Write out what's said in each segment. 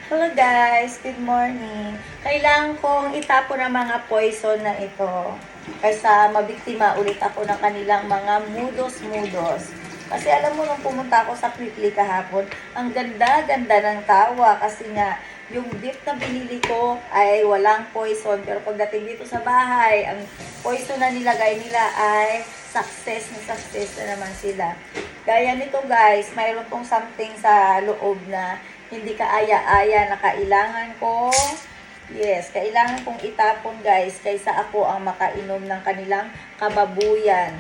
Hello guys, good morning. Kailangan kong itapon ang mga poison na ito kaysa mabiktima ulit ako ng kanilang mga mudos-mudos. Kasi alam mo, nung pumunta ako sa Quickly kahapon, ang ganda-ganda ng tawa kasi nga yung beef na binili ko ay walang poison. Pero pagdating dito sa bahay, ang poison na nilagay nila ay success na naman sila. Gaya nito guys, mayroon pong something sa loob na hindi ka aya-aya na kailangan kong itapon guys, kaysa ako ang makainom ng kanilang kababuyan.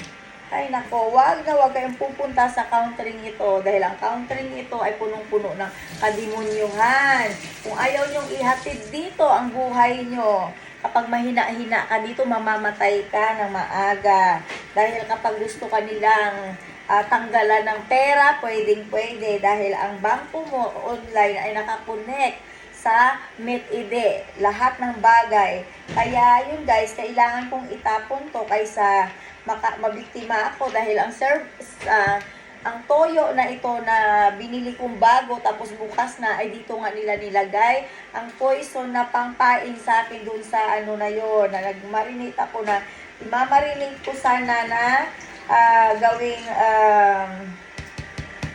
Ay nako, wag na wag kayong pupunta sa countering ito dahil ang countering ito ay punong-puno ng kademonyuhan. Kung ayaw nyong ihatid dito ang buhay nyo, kapag mahina-hina ka dito, mamamatay ka ng maaga. Dahil kapag gusto ka nilang tanggalan ng pera, pwedeng-pwede dahil ang bangko mo online ay nakakonect sa MetID, lahat ng bagay. Kaya yun guys, kailangan kong itapon to kaysa mabiktima ako dahil ang toyo na ito na binili kong bago tapos bukas na ay dito nga nila nilagay ang poison na pangpain sa akin dun sa ano na yon na nagmarinate ako na imamarinate ko sana na gawing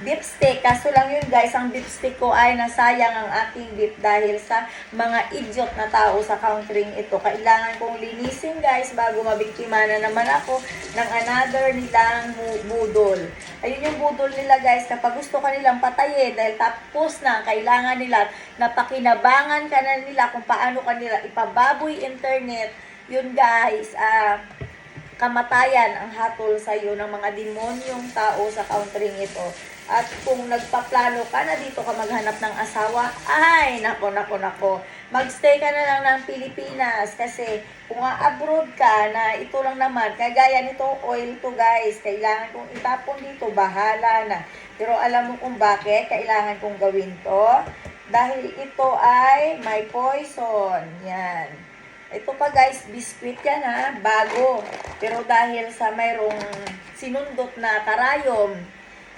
beef steak. Kaso lang yun guys, ang beef steak ko ay nasayang ang aking beef dahil sa mga idiot na tao sa countering ito. Kailangan kong linisin guys bago mabiktima na naman ako ng another nilang budol. Ayun yung budol nila guys, kapag gusto ka nilang patayin dahil tapos na kailangan nila, napakinabangan ka na nila kung paano ka nila ipababoy internet, yun guys, kamatayan ang hatol sa iyo ng mga demonyong tao sa countering ito. At kung nagpaplano ka na dito ka maghanap ng asawa, ay nako. Magstay ka na lang ng Pilipinas kasi kung abroad ka na ito lang naman, kagaya nito oil to guys, kailangan kong itapon dito, bahala na. Pero alam mo kung bakit kailangan kong gawin to? Dahil ito ay may poison. Yan. Ito pa guys, biscuit yan ha, bago. Pero dahil sa mayroong sinundot na karayom,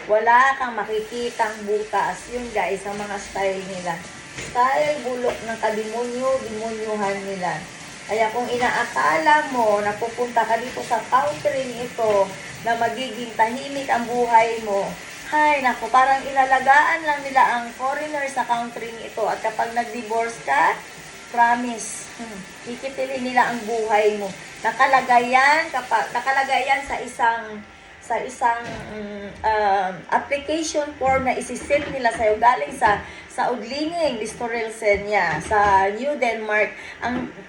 wala kang makikitang butas. Yun guys, ang mga style nila. Style bulok ng demonyuhan nila. Kaya kung inaakala mo na pupunta ka dito sa country ito na magiging tahimik ang buhay mo, ay naku, parang inalagaan lang nila ang foreigner sa country ito. At kapag nag-divorce ka, promise, kikitilin nila ang buhay mo. Nakalagay yan sa isang application form na isi-send nila sa'yo galing sa Udlinging, Listorelsen niya, sa New Denmark.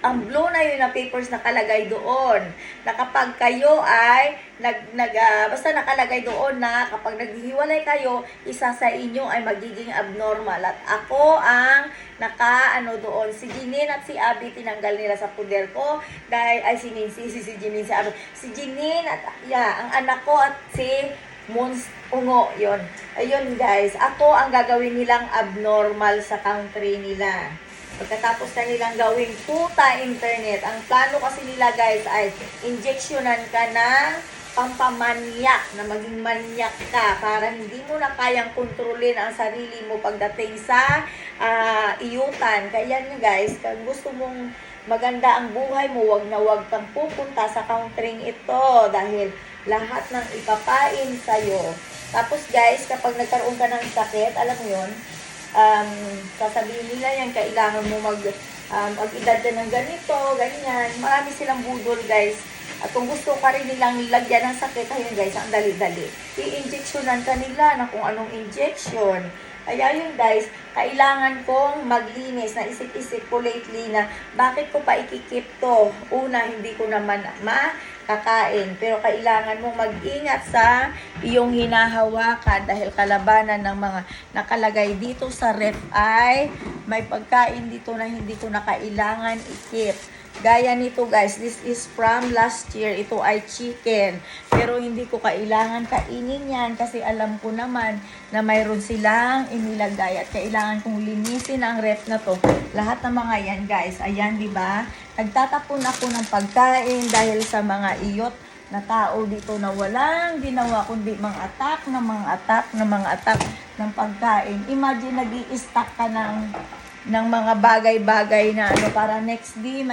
Ang blue na yun na papers nakalagay doon na kapag kayo ay basta nakalagay doon na kapag naghiwalay kayo, isa sa inyo ay magiging abnormal. At ako ang doon. Si Jinin at si Abby tinanggal nila sa puder ko dahil si Jinin, si Abby. Si Jinin at ang anak ko at si Mons Ungo, yon. Ayun guys, ako ang gagawin nilang abnormal sa country nila. Pagkatapos na nilang gawin puta internet, ang plano kasi nila guys ay injeksyonan ka ng pampamanyak, na maging manyak ka para hindi mo na kayang kontrolin ang sarili mo pagdating sa iyutan. Kaya nyo guys, kung gusto mong maganda ang buhay mo, wag kang pupunta sa countering ito dahil lahat ng ipapain sa'yo. Tapos guys, kapag nagkaroon ka ng sakit, alam mo yun, sasabihin nila yan, kailangan mo mag-edad na ng ganito, ganyan. Marami silang budol guys. At kung gusto ka rin nilang lagyan ng sakit, ayun guys, ang dali-dali. I-injectionan ka nila na kung anong injection. Kaya yun guys, kailangan kong maglinis. Naisip-isip ko lately na bakit ko pa ikikip to. Una, hindi ko naman makakain. Pero kailangan mong mag-ingat sa iyong hinahawakan dahil kalabanan ng mga nakalagay dito sa ref ay may pagkain dito na hindi ko na kailangan ikip. Gaya nito guys, this is from last year. Ito ay chicken. Pero hindi ko kailangan kainin yan kasi alam ko naman na mayroon silang inilagay at kailangan kong linisin ang ref na to. Lahat ng mga yan guys, ayan di ba? Nagtatapon ako ng pagkain dahil sa mga iyot na tao dito na walang ginawa kundi mga attack ng pagkain. Imagine nag-i-stack ka ng ng mga bagay-bagay na ano para next day,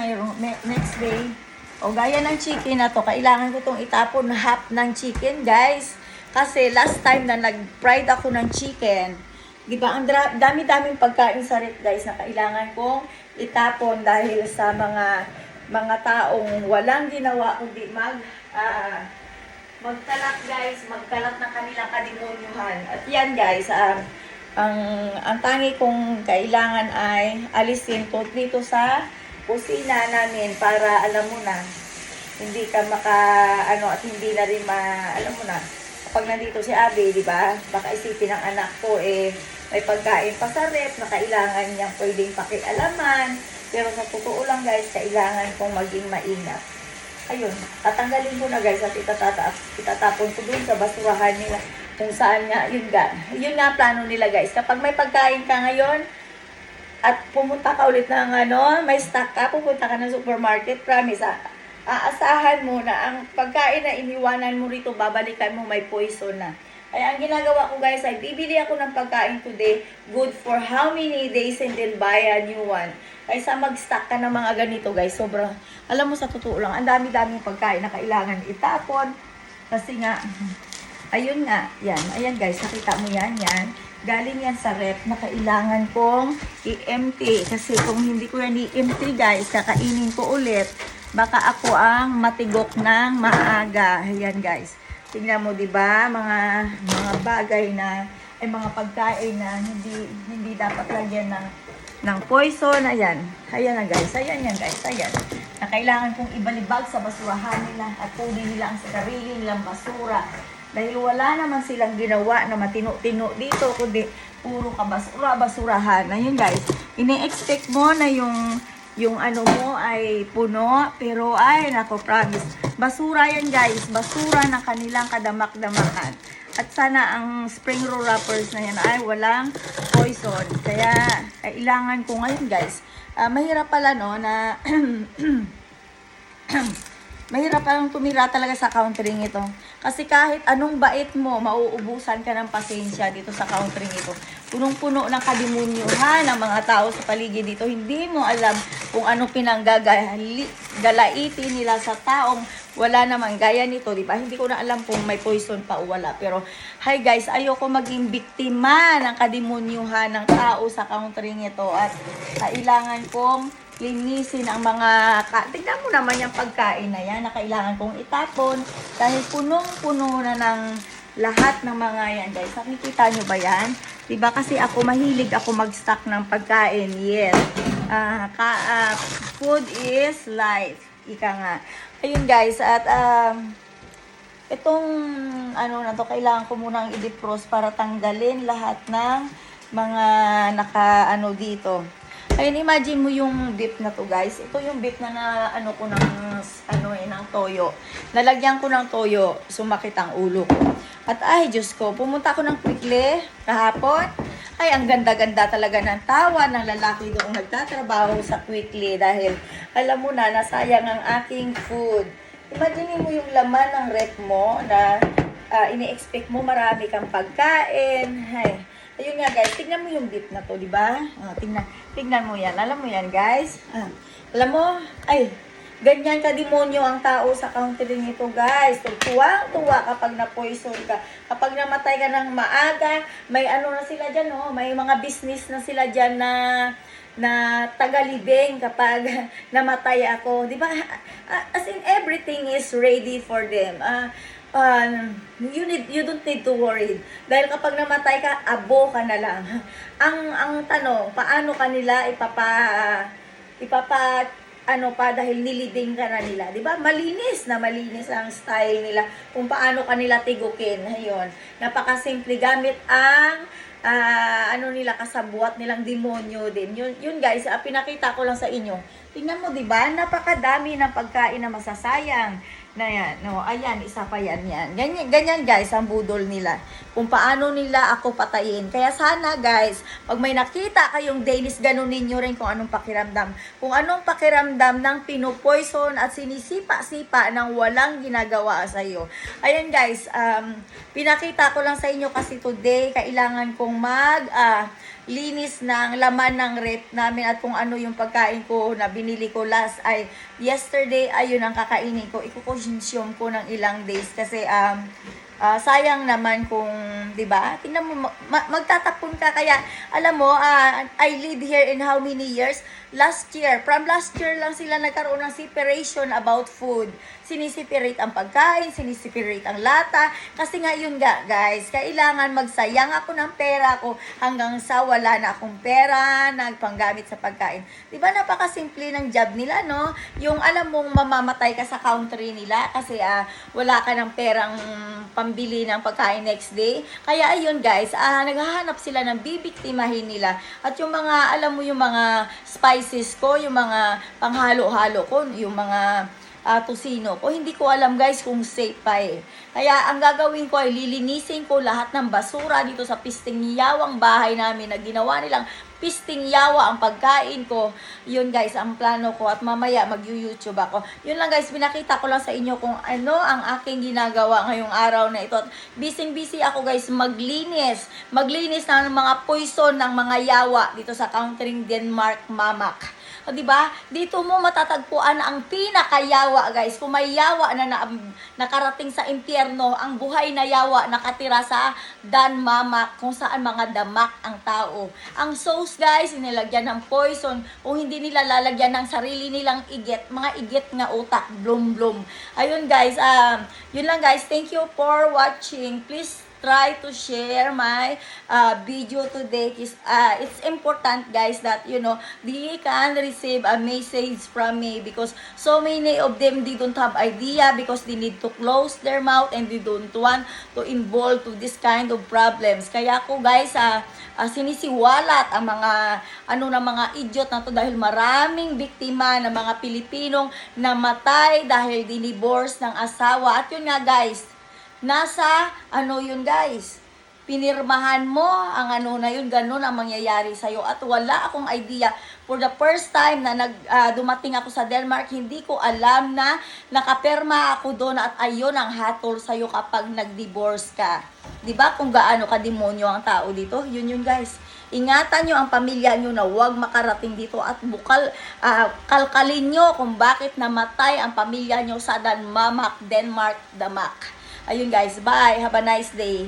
next day. O gaya ng chicken na to, kailangan ko tong itapon half ng chicken, guys. Kasi last time na nag-fried ako ng chicken, di ba, ang dami-daming pagkain sa rep, guys, na kailangan kong itapon dahil sa mga taong walang ginawa kundi magkalat, guys, magkalat ng kanilang kademonyuhan. At yan, guys, ang tangi kong kailangan ay alisin ko dito sa kusina namin para alam mo na hindi ka at hindi na rin alam mo na kapag nandito si Abby, di ba? Baka isipin ng anak ko may pagkain pa sa rep na kailangan niyang pwedeng pakialaman. Pero sa totoo lang, guys, kailangan kong maging maingat. Ayun, tatanggalin ko na, guys, at itatapon ko dun sa basurahan nila kung saan nga, yun nga plano nila, guys. Kapag may pagkain ka ngayon at pumunta ka ulit ng may stock ka, pupunta ka ng supermarket, promise, aasahan mo na ang pagkain na iniwanan mo rito, babalikan mo, may poison na. Kaya ang ginagawa ko, guys, ay bibili ako ng pagkain today, good for how many days, and then buy a new one. Kaysa mag-stock ka ng mga ganito, guys, sobrang, alam mo sa totoo lang, ang dami-daming pagkain na kailangan itapon. Kasi nga, ayun nga, yan, ayan, guys, nakita mo yan. Galing yan sa rep na kailangan kong i-empty. Kasi kung hindi ko yan i-empty, guys, kakainin ko ulit, baka ako ang matigok ng maaga. Ayan, guys. Tingnan mo, 'di ba? Mga bagay na mga pagkain na hindi dapat lagyan ng poison. Ayan na, guys. Ayan yan, guys. Ayan. Na kailangan kong ibalibag sa basurahan nila at kunin nila ang sarili nilang basura. Dahil wala naman silang ginawa na matino-tino dito kundi puro basurahan. Ayun, guys. Ini-expect mo na yung ano mo ay puno, pero ay nako, promise, basura yan, guys, basura ng kanilang kadamak-damakan. At sana ang spring roll wrappers na yan ay walang poison. Kaya kailangan ko ngayon, guys, mahirap pala no na mahirap palang tumira talaga sa countering ito. Kasi kahit anong bait mo, mauubusan ka ng pasensya dito sa countering ito. Punong-puno ng kademonyuhan ng mga tao sa paligid dito. Hindi mo alam kung anong pinanggagalaitin nila sa taong wala namang gaya nito, di ba? Hindi ko na alam kung may poison pa o wala. Pero, hi guys, ayoko maging biktima ng kademonyuhan ng tao sa countering ito. At kailangan kong linisin ang mga, tignan mo naman yung pagkain na yan na kailangan kong itapon dahil punong-puno na ng lahat ng mga yan, guys. Nakikita nyo ba yan? Diba kasi ako mahilig ako mag-stock ng pagkain. Yes. Food is life. Ika nga. Ayun, guys. At itong na to, kailangan ko munang i-defrost para tanggalin lahat ng mga dito. Ayun, imagine mo yung beef na to, guys. Ito yung beef na ko ng toyo. Nalagyan ko ng toyo, sumakit ang ulo ko. At ay, Diyos ko, pumunta ako ng Quickly kahapon. Ay, ang ganda-ganda talaga ng tawa ng lalaki doong nagtatrabaho sa Quickly dahil alam mo na, nasayang ang aking food. Imagine mo yung laman ng rep mo na ini-expect mo marami kang pagkain. Ay, ayun nga, guys, tignan mo yung beef na to, di ba? Tignan mo yan. Alam mo yan, guys? Alam mo, ay, ganyan ka-demonyo ang tao sa country nito, guys. Tuwang-tuwa kapag na-poison ka. Kapag namatay ka ng maaga, may na sila dyan, no? May mga business na sila dyan na tagalibing kapag namatay ako. Di ba? As in, everything is ready for them. You don't need to worry. Dahil kapag namatay ka, abo ka na lang. Ang tanong, paano kanila dahil nilibing ka na nila, 'di ba? Malinis ang style nila kung paano kanila tigukin. Ayun. Napakasimple gamit ang kasabwat nilang demonyo din. Yun guys, pinakita ko lang sa inyo. Tingnan mo, 'di ba? Napakadami ng pagkain na masasayang. Na yan, no, ayan, isa pa yan. Ganyan guys, ang budol nila. Kung paano nila ako patayin. Kaya sana guys, pag may nakita kayong Danish, ganunin nyo rin kung anong pakiramdam. Kung anong pakiramdam ng pinupoison at sinisipa-sipa ng walang ginagawa sa iyo. Ayan guys, pinakita ko lang sa inyo kasi today, kailangan kong linis ng laman ng rep namin at kung ano yung pagkain ko na binili ko last ay yesterday, ayun ang kakainin ko. Iko-consume ko ng ilang days kasi sayang naman kung, 'di ba? Tingnan mo magtatapon ka kaya alam mo, I live here in how many years? From last year lang sila nagkaroon ng separation about food. Sinisiperate ang pagkain, sinisiperate ang lata. Kasi nga yun nga, guys, kailangan magsayang ako ng pera ko hanggang sa wala na akong pera, nagpanggamit sa pagkain. Diba napakasimple ng job nila, no? Yung alam mong mamamatay ka sa country nila kasi wala ka ng perang pambili ng pagkain next day. Kaya ayun, guys, naghahanap sila ng bibiktimahin nila. At yung mga, alam mo yung mga spices ko, yung mga panghalo-halo ko, yung mga tusino ko. Hindi ko alam, guys, kung safe pa eh. Kaya ang gagawin ko ay lilinisin ko lahat ng basura dito sa pisting yawang bahay namin na ginawa nilang pisting yawa ang pagkain ko. Yun, guys, ang plano ko at mamaya mag-YouTube ako. Yun lang, guys, pinakita ko lang sa inyo kung ano ang aking ginagawa ngayong araw na ito. Busy ako, guys, maglinis. Maglinis ng mga poison ng mga yawa dito sa country Denmark, Mamak. O, diba? Dito mo matatagpuan ang pinakayawa, guys. Kung may yawa na nakarating sa impyerno, ang buhay na yawa nakatira sa Danmark, kung saan mga damak ang tao. Ang sauce, guys, inilagyan ng poison. Kung hindi nila lalagyan ng sarili nilang igit, mga igit nga utak, blum. Ayun, guys. Yun lang, guys. Thank you for watching. Please try to share my video today. It's important, guys, that they can receive a message from me because so many of them, they don't have idea because they need to close their mouth and they don't want to involve to this kind of problems. Kaya ko, guys, sinisiwalat ang mga mga idiot na to dahil maraming biktima ng mga Pilipinong namatay dahil dinivorce ng asawa. At yun nga, guys, nasa yun, guys, pinirmahan mo ang na yun, ganun ang mangyayari sa'yo. At wala akong idea. For the first time na dumating ako sa Denmark, hindi ko alam na nakaperma ako doon at ayun ang hatol sa'yo kapag nag-divorce ka. Diba kung gaano ka-demonyo ang tao dito? Yun, guys. Ingatan nyo ang pamilya nyo na huwag makarating dito at kalkalin nyo kung bakit namatay ang pamilya nyo sa Denmark, Damak. Ayun, guys, bye. Have a nice day.